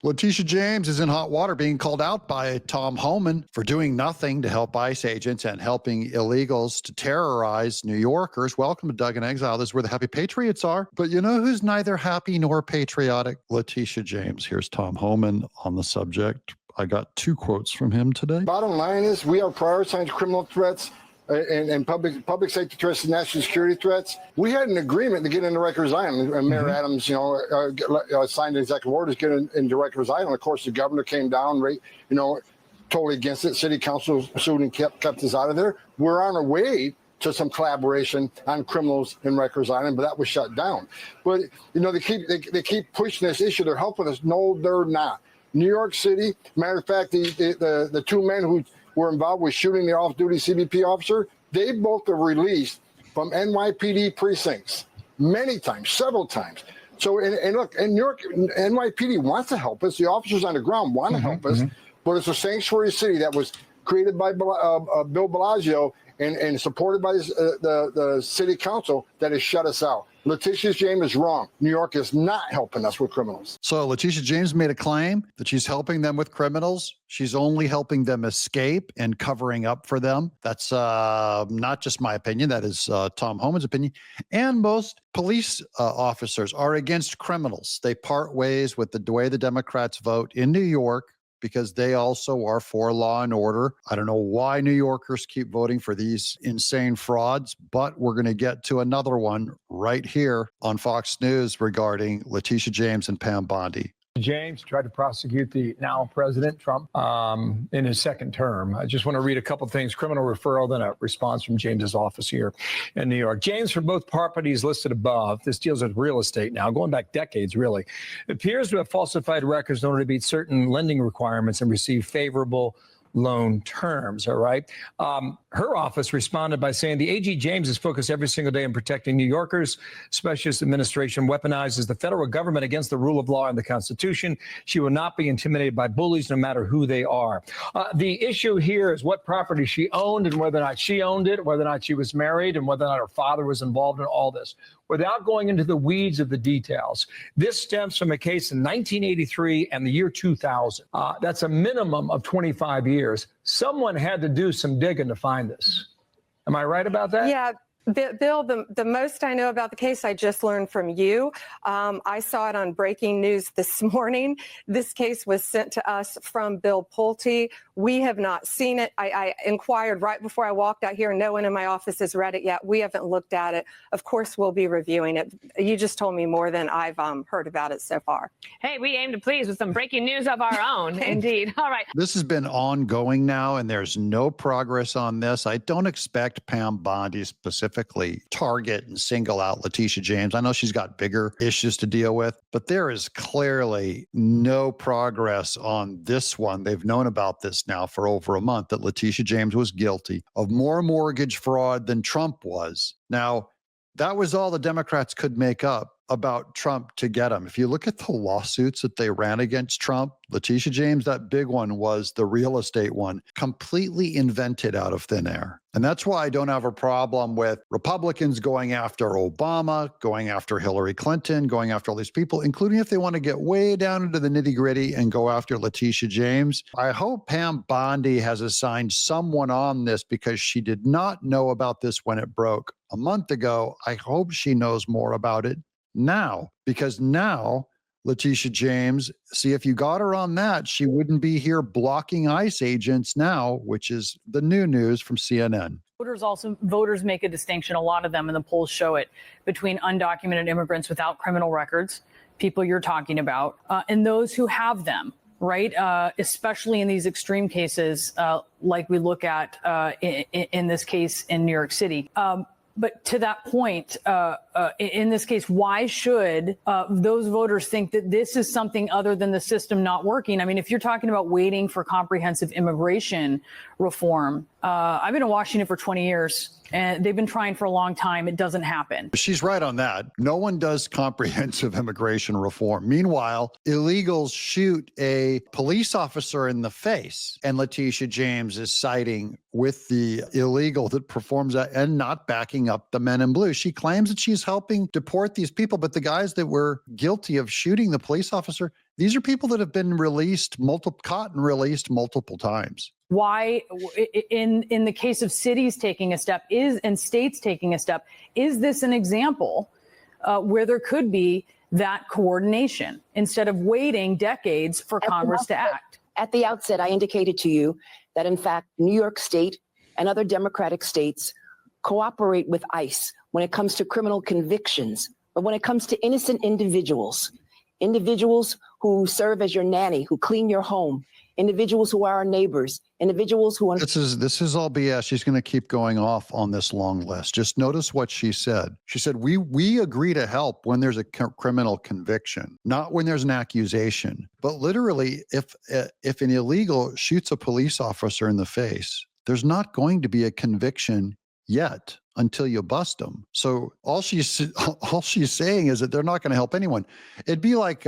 Letitia James is in hot water, being called out by Tom Homan for doing nothing to help ICE agents and helping illegals to terrorize New Yorkers. Welcome to Doug in Exile. This is where the happy patriots are. But you know who's neither happy nor patriotic? Letitia James. Here's Tom Homan on the subject. I got 2 quotes from him today. Bottom line is we are prioritizing criminal threats and public safety threats and national security threats. We had an agreement to get into Rikers Island, and Mayor Adams, signed executive orders to get into Rikers Island. Of course, the governor came down, totally against it. City council sued and kept us out of there. We're on our way to some collaboration on criminals in Rikers Island, but that was shut down. But they keep pushing this issue. They're helping us. No, they're not. New York City, matter of fact, the 2 men who were involved with shooting the off-duty CBP officer, they both are released from NYPD precincts many times, several times. So, and look, in New York, NYPD wants to help us. The officers on the ground want to help us, but it's a sanctuary city that was created by Bill Blasio and supported by the city council that has shut us out. Letitia James is wrong. New York is not helping us with criminals. So Letitia James made a claim that she's helping them with criminals. She's only helping them escape and covering up for them. That's not just my opinion. That is Tom Homan's opinion. And most police officers are against criminals. They part ways with the way the Democrats vote in New York, because they also are for law and order. I don't know why New Yorkers keep voting for these insane frauds, but we're going to get to another one right here on Fox News regarding Letitia James and Pam Bondi. James tried to prosecute the now President Trump in his second term. I just want to read a couple of things. Criminal referral, then a response from James's office here in New York. James, for both properties listed above, this deals with real estate now, going back decades, really, appears to have falsified records in order to meet certain lending requirements and receive favorable loan terms. All right. Her office responded by saying the AG James is focused every single day on protecting New Yorkers. Specialist administration weaponizes the federal government against the rule of law and the Constitution. She will not be intimidated by bullies, no matter who they are. The issue here is what property she owned and whether or not she owned it, whether or not she was married, and whether or not her father was involved in all this. Without going into the weeds of the details, this stems from a case in 1983 and the year 2000. That's a minimum of 25 years. Someone had to do some digging to find this. Am I right about that? Yeah. Bill, the most I know about the case, I just learned from you. I saw it on breaking news this morning. This case was sent to us from Bill Pulte. We have not seen it. I inquired right before I walked out here. No one in my office has read it yet. We haven't looked at it. Of course, we'll be reviewing it. You just told me more than I've heard about it so far. Hey, we aim to please with some breaking news of our own. Indeed. All right. This has been ongoing now, and there's no progress on this. I don't expect Pam Bondi specifically target and single out Letitia James. I know she's got bigger issues to deal with, but there is clearly no progress on this one. They've known about this now for over a month, that Letitia James was guilty of more mortgage fraud than Trump was. Now, that was all the Democrats could make up about Trump to get him. If you look at the lawsuits that they ran against Trump, Letitia James, that big one was the real estate one, completely invented out of thin air. And that's why I don't have a problem with Republicans going after Obama, going after Hillary Clinton, going after all these people, including if they want to get way down into the nitty gritty and go after Letitia James. I hope Pam Bondi has assigned someone on this, because she did not know about this when it broke a month ago. I hope she knows more about it now, because now Letitia James, see, if you got her on that, she wouldn't be here blocking ICE agents now, which is the new news from CNN. Voters make a distinction, a lot of them, and the polls show it, between undocumented immigrants without criminal records, people you're talking about, and those who have them, right? Especially in these extreme cases, like we look at in this case in New York City. But to that point, in this case, why should those voters think that this is something other than the system not working? I mean, if you're talking about waiting for comprehensive immigration reform, I've been in Washington for 20 years. And they've been trying for a long time. It doesn't happen. She's right on that. No one does comprehensive immigration reform. Meanwhile, illegals shoot a police officer in the face, and Letitia James is siding with the illegal that performs that and not backing up the men in blue. She claims that she's helping deport these people, but the guys that were guilty of shooting the police officer, These are people that have been caught and released multiple times. Why, in the case of cities taking a step and states taking a step, is this an example where there could be that coordination instead of waiting decades for Congress to act? At the outset, I indicated to you that, in fact, New York State and other Democratic states cooperate with ICE when it comes to criminal convictions. But when it comes to innocent individuals who serve as your nanny, who clean your home, individuals who are our neighbors, individuals who... This is all BS. She's going to keep going off on this long list. Just notice what she said. She said, we agree to help when there's a criminal conviction, not when there's an accusation. But literally, if an illegal shoots a police officer in the face, there's not going to be a conviction yet until you bust them. So all she's saying is that they're not going to help anyone. It'd be like,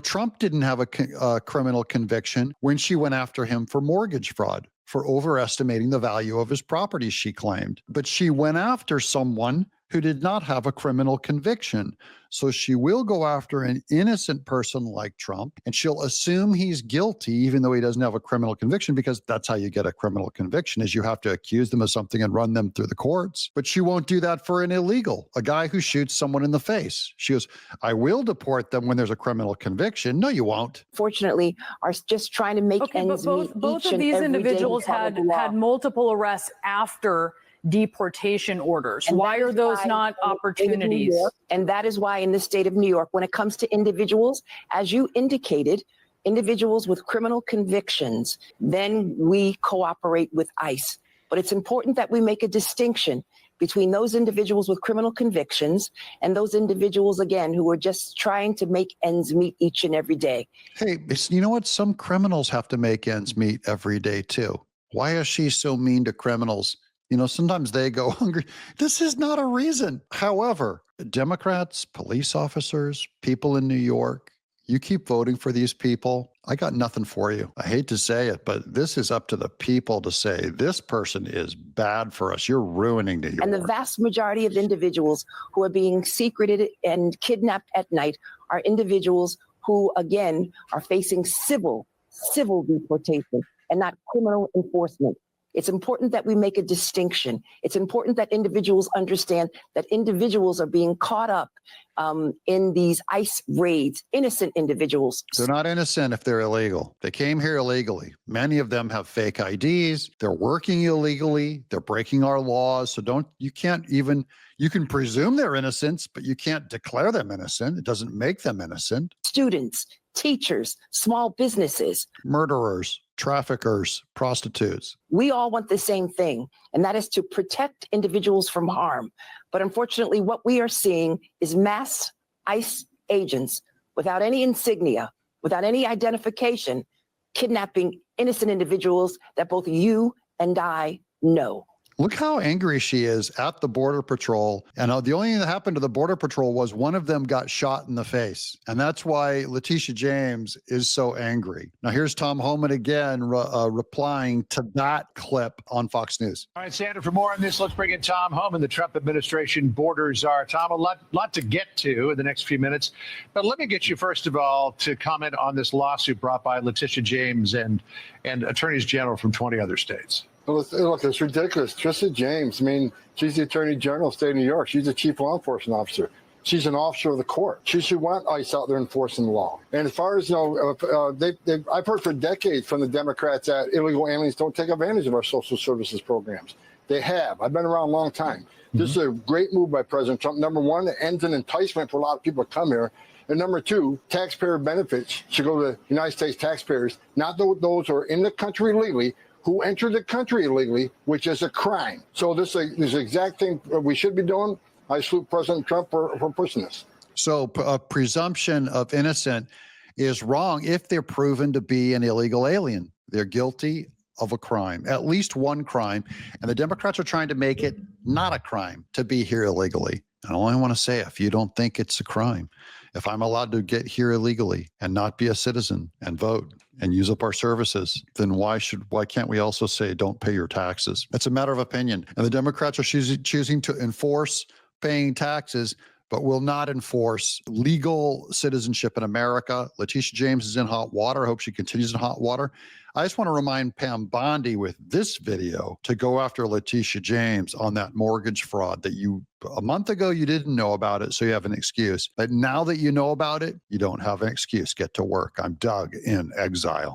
Trump didn't have a criminal conviction when she went after him for mortgage fraud, for overestimating the value of his property, she claimed. But she went after someone who did not have a criminal conviction. So she will go after an innocent person like Trump, and she'll assume he's guilty, even though he doesn't have a criminal conviction, because that's how you get a criminal conviction, is you have to accuse them of something and run them through the courts. But she won't do that for an illegal, a guy who shoots someone in the face. She goes, I will deport them when there's a criminal conviction. No, you won't. Fortunately, are just trying to make ends meet. Both of these individuals had multiple arrests after deportation orders. And why are those not opportunities? And that is why in the state of New York, when it comes to individuals, as you indicated, individuals with criminal convictions, then we cooperate with ICE. But it's important that we make a distinction between those individuals with criminal convictions and those individuals, again, who are just trying to make ends meet each and every day. Hey, you know what? Some criminals have to make ends meet every day, too. Why is she so mean to criminals? Sometimes they go hungry. This is not a reason. However, Democrats, police officers, people in New York, you keep voting for these people. I got nothing for you. I hate to say it, but this is up to the people to say, this person is bad for us. You're ruining New York. And the vast majority of individuals who are being secreted and kidnapped at night are individuals who, again, are facing civil deportation and not criminal enforcement. It's important that we make a distinction. It's important that individuals understand that individuals are being caught up in these ICE raids, innocent individuals. They're not innocent if they're illegal. They came here illegally. Many of them have fake IDs. They're working illegally. They're breaking our laws. So you can presume they're innocent, but you can't declare them innocent. It doesn't make them innocent. Students, teachers, small businesses, murderers, traffickers, prostitutes. We all want the same thing, and that is to protect individuals from harm. But unfortunately, what we are seeing is mass ICE agents without any insignia, without any identification, kidnapping innocent individuals that both you and I know. Look how angry she is at the Border Patrol. And the only thing that happened to the Border Patrol was one of them got shot in the face. And that's why Letitia James is so angry. Now, here's Tom Homan again replying to that clip on Fox News. All right, Sandra, for more on this, let's bring in Tom Homan, the Trump administration border czar. Tom, a lot to get to in the next few minutes. But let me get you, first of all, to comment on this lawsuit brought by Letitia James and attorneys general from 20 other states. Look, it's ridiculous. Letitia James, she's the Attorney General of the state of New York. She's the chief law enforcement officer. She's an officer of the court. She should want ICE out there enforcing the law. And as far as, I've heard for decades from the Democrats that illegal aliens don't take advantage of our social services programs. They have. I've been around a long time. Mm-hmm. This is a great move by President Trump. Number one, it ends an enticement for a lot of people to come here. And number two, taxpayer benefits should go to United States taxpayers, not those who are in the country illegally, who entered the country illegally, which is a crime. So this is the exact thing we should be doing. I salute President Trump for pushing this. So a presumption of innocent is wrong if they're proven to be an illegal alien. They're guilty of a crime, at least one crime. And the Democrats are trying to make it not a crime to be here illegally. And I only want to say, if you don't think it's a crime, if I'm allowed to get here illegally and not be a citizen and vote and use up our services, then why can't we also say don't pay your taxes? It's a matter of opinion. And the Democrats are choosing to enforce paying taxes but will not enforce legal citizenship in America. Letitia James is in hot water. I hope she continues in hot water. I just want to remind Pam Bondi with this video to go after Letitia James on that mortgage fraud that a month ago you didn't know about it, so you have an excuse. But now that you know about it, you don't have an excuse. Get to work. I'm Doug in Exile.